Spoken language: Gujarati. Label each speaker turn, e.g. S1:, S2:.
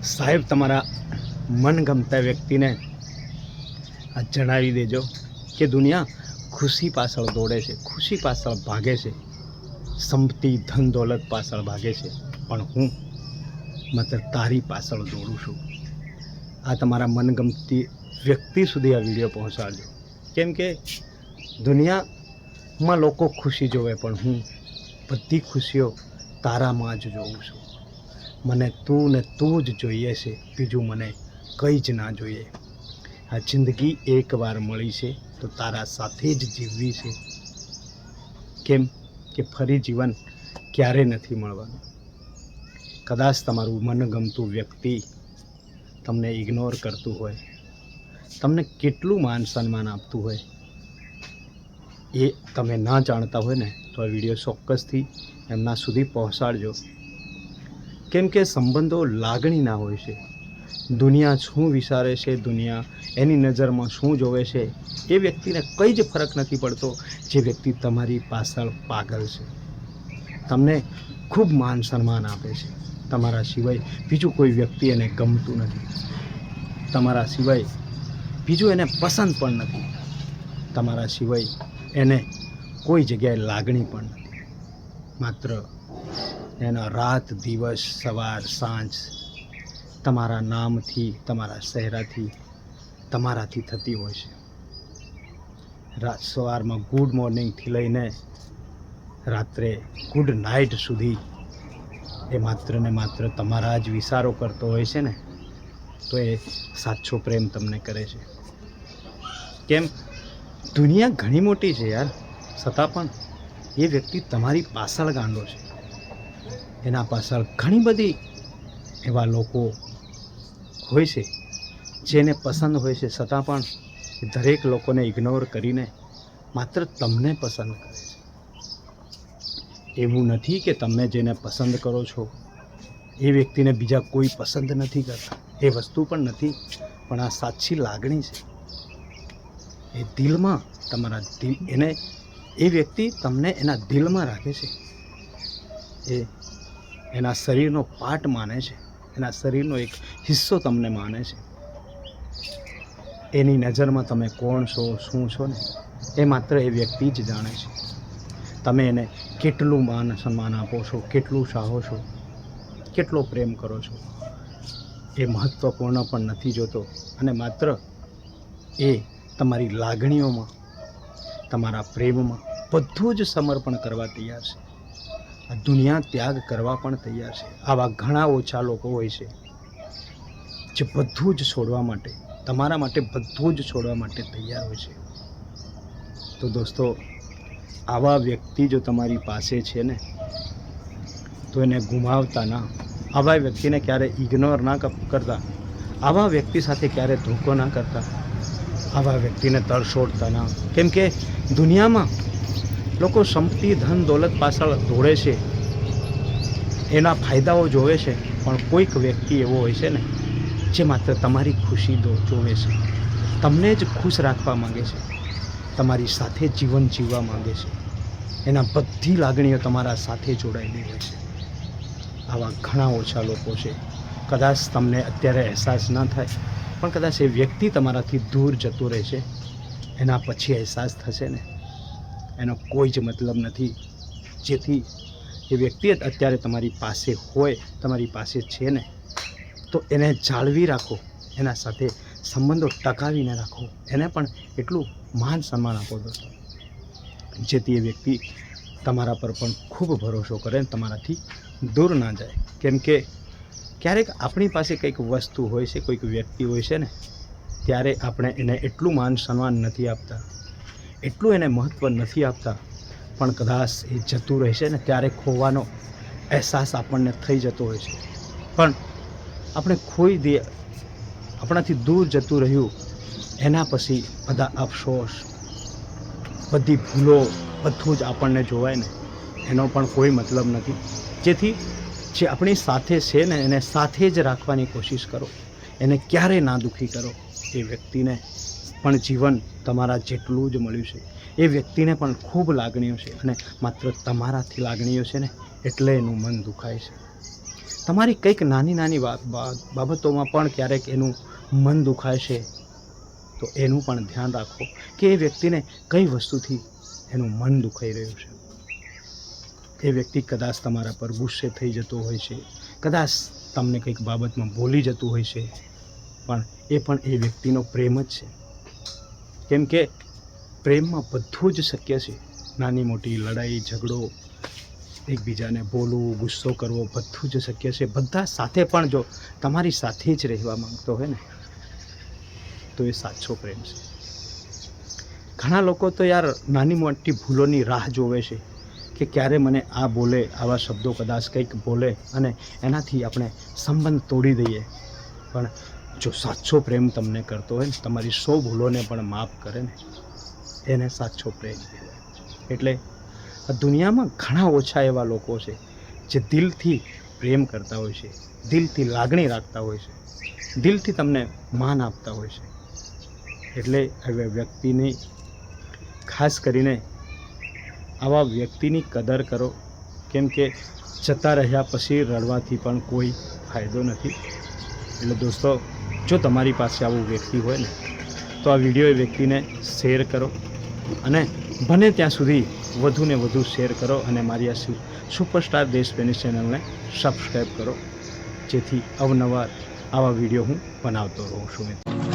S1: સાહેબ તમારા મનગમતા વ્યક્તિને આ જણાવી દેજો કે દુનિયા ખુશી પાછળ દોડે છે, ખુશી પાછળ ભાગે છે, સંપત્તિ ધન દોલત પાછળ ભાગે છે, પણ હું માત્ર તારી પાછળ દોડું છું. આ તમારા મનગમતી વ્યક્તિ સુધી આ વિડીયો પહોંચાડજો. કેમ કે દુનિયામાં લોકો ખુશી જોવે, પણ હું બધી ખુશીઓ તારામાં જ જોઉં છું. મને તું ને તું જ જોઈએ છે, બીજું મને કંઈ જ ના જોઈએ. આ જિંદગી એકવાર મળી છે તો તારા સાથે જ જીવવી છે. કેમ કે ફરી જીવન ક્યારે નથી મળવાનું. કદાચ તમારું મનગમતું વ્યક્તિ તમને ઇગ્નોર કરતું હોય, તમને કેટલું માન સન્માન આપતું હોય, એ તમે ના જાણતા હોય ને તો આ વિડીયો ચોક્કસથી એમના સુધી પહોંચાડજો. કેમ કે સંબંધો લાગણીના હોય છે. દુનિયા શું વિચારે છે, દુનિયા એની નજરમાં શું જોવે છે, એ વ્યક્તિને કંઈ જ ફરક નથી પડતો. જે વ્યક્તિ તમારી પાછળ પાગલ છે, તમને ખૂબ માન સન્માન આપે છે, તમારા સિવાય બીજું કોઈ વ્યક્તિ એને ગમતું નથી, તમારા સિવાય બીજું એને પસંદ પણ નથી, તમારા સિવાય એને કોઈ જગ્યાએ લાગણી પણ નથી. માત્ર એના રાત દિવસ સવાર સાંજ તમારા નામથી, તમારા ચહેરાથી, તમારાથી થતી હોય છે. સવારમાં ગુડ મોર્નિંગથી લઈને રાત્રે ગુડ નાઇટ સુધી એ માત્ર ને માત્ર તમારા જ વિચારો કરતો હોય છે ને, તો એ સાચો પ્રેમ તમને કરે છે. કેમ, દુનિયા ઘણી મોટી છે યાર, છતાં પણ એ વ્યક્તિ તમારી પાછળ ગાંડો છે. એના પાછળ ઘણી બધી એવા લોકો હોય છે જેને પસંદ હોય છે, છતાં પણ દરેક લોકોને ઇગ્નોર કરીને માત્ર તમને પસંદ કરે છે. એવું નથી કે તમે જેને પસંદ કરો છો એ વ્યક્તિને બીજા કોઈ પસંદ નથી કરતા, એ વસ્તુ પણ નથી. પણ આ સાચી લાગણી છે. એ દિલમાં, તમારા દિલ, એને એ વ્યક્તિ તમને એના દિલમાં રાખે છે. એ એના શરીરનો પાર્ટ માને છે, એના શરીરનો એક હિસ્સો તમને માને છે. એની નજરમાં તમે કોણ છો, શું છો ને, એ માત્ર એ વ્યક્તિ જ જાણે છે. તમે એને કેટલું માન સન્માન આપો છો, કેટલું ચાહો છો, કેટલો પ્રેમ કરો છો, એ મહત્ત્વપૂર્ણ પણ નથી જોતો. અને માત્ર એ તમારી લાગણીઓમાં, તમારા પ્રેમમાં બધું જ સમર્પણ કરવા તૈયાર છે. આ દુનિયા ત્યાગ કરવા પણ તૈયાર છે. આવા ઘણા ઓછા લોકો હોય છે જે બધું જ છોડવા માટે, તમારા માટે બધું જ છોડવા માટે તૈયાર હોય છે. તો દોસ્તો, આવા વ્યક્તિ જો તમારી પાસે છે ને, તો એને ગુમાવતા ના. આવા વ્યક્તિને ક્યારે ઇગ્નોર ના કરતા, આવા વ્યક્તિ સાથે ક્યારે ધોકો ના કરતા, આવા વ્યક્તિને તરછોડતા ના. કેમ કે દુનિયામાં લોકો સંપત્તિ ધન દોલત પાછળ દોડે છે, એના ફાયદાઓ જોવે છે, પણ કોઈક વ્યક્તિ એવો હોય છે ને જે માત્ર તમારી ખુશી જોવે છે, તમને જ ખુશ રાખવા માંગે છે, તમારી સાથે જીવન જીવવા માંગે છે, એના બધી લાગણીઓ તમારા સાથે જોડાયેલી હોય છે. આવા ઘણા ઓછા લોકો છે. કદાચ તમને અત્યારે અહેસાસ ન થાય, પણ કદાચ એ વ્યક્તિ તમારાથી દૂર જતું રહે છે, એના પછી અહેસાસ થશે ને. એનો કોઈ જ મતલબ નથી. જેથી એ વ્યક્તિ અત્યારે તમારી પાસે હોય, તમારી પાસે છે ને, તો એને જાળવી રાખો, એના સાથે સંબંધો ટકાવીને રાખો, એને પણ એટલું માન સન્માન આપો દોસ્તો, જેથી એ વ્યક્તિ તમારા પર પણ ખૂબ ભરોસો કરે, તમારાથી દૂર ના જાય. કેમ કે ક્યારેક આપણી પાસે કંઈક વસ્તુ હોય છે, કોઈક વ્યક્તિ હોય છે ને, ત્યારે આપણે એને એટલું માન સન્માન નથી આપતા, એટલું એને મહત્ત્વ નથી આપતા. પણ કદાચ એ જતું રહેશે ને, ત્યારે ખોવાનો અહેસાસ આપણને થઈ જતો હોય છે. પણ આપણે ખોઈ દે, આપણાથી દૂર જતું રહ્યું, એના પછી બધા અફસોસ, બધી ભૂલો, બધું જ આપણને જોવાય ને, એનો પણ કોઈ મતલબ નથી. જેથી જે આપણી સાથે છે ને, એને સાથે જ રાખવાની કોશિશ કરો, એને ક્યારેય ના દુઃખી કરો. એ વ્યક્તિને પણ જીવન તમારા જેટલું જ મળ્યું છે, એ વ્યક્તિને પણ ખૂબ લાગણીઓ છે, અને માત્ર તમારાથી લાગણીઓ છે ને, એટલે એનું મન દુખાય છે. તમારી કંઈક નાની નાની બાબતોમાં પણ ક્યારેક એનું મન દુખાય છે, તો એનું પણ ધ્યાન રાખો કે એ વ્યક્તિને કઈ વસ્તુથી એનું મન દુખાઈ રહ્યું છે. એ વ્યક્તિ કદાચ તમારા પર ગુસ્સે થઈ જતો હોય છે, કદાચ તમને કંઈક બાબતમાં બોલી જતું હોય છે, પણ એ વ્યક્તિનો પ્રેમ જ છે. કેમ કે પ્રેમમાં બધું જ શક્ય છે. નાની મોટી લડાઈ ઝઘડો, એકબીજાને બોલવું, ગુસ્સો કરવો, બધું જ શક્ય છે. બધા સાથે પણ જો તમારી સાથે જ રહેવા માંગતો હોય ને, તો એ સાચો પ્રેમ છે. ઘણા લોકો તો યાર નાની મોટી ભૂલોની રાહ જોવે છે કે ક્યારે મને આ બોલે, આવા શબ્દો કદાચ કંઈક બોલે અને એનાથી આપણે સંબંધ તોડી દઈએ. પણ જો સાચો પ્રેમ તમને કરતો હોય ને, તમારી 100 ભૂલોને પણ માફ કરે ને, એને સાચો પ્રેમ કહેવાય. એટલે આ દુનિયામાં ઘણા ઓછા એવા લોકો છે જે દિલથી પ્રેમ કરતા હોય છે, દિલથી લાગણી રાખતા હોય છે, દિલથી તમને માન આપતા હોય છે. એટલે હવે વ્યક્તિની ખાસ કરીને આવા વ્યક્તિની કદર કરો. કેમ કે જતા રહ્યા પછી રડવાથી પણ કોઈ ફાયદો નથી. એટલે દોસ્તો, જો તમારી પાસે આવું વ્યક્તિ હોય ને, તો આ વિડીયો એ વ્યક્તિને શેર કરો અને બને ત્યાં સુધી વધુને વધુ શેર કરો અને મારી આ સુપરસ્ટાર દેશ પ્રેમી ચેનલને સબસ્ક્રાઈબ કરો, જેથી અવનવા આવા વિડીયો હું બનાવતો રહું છું.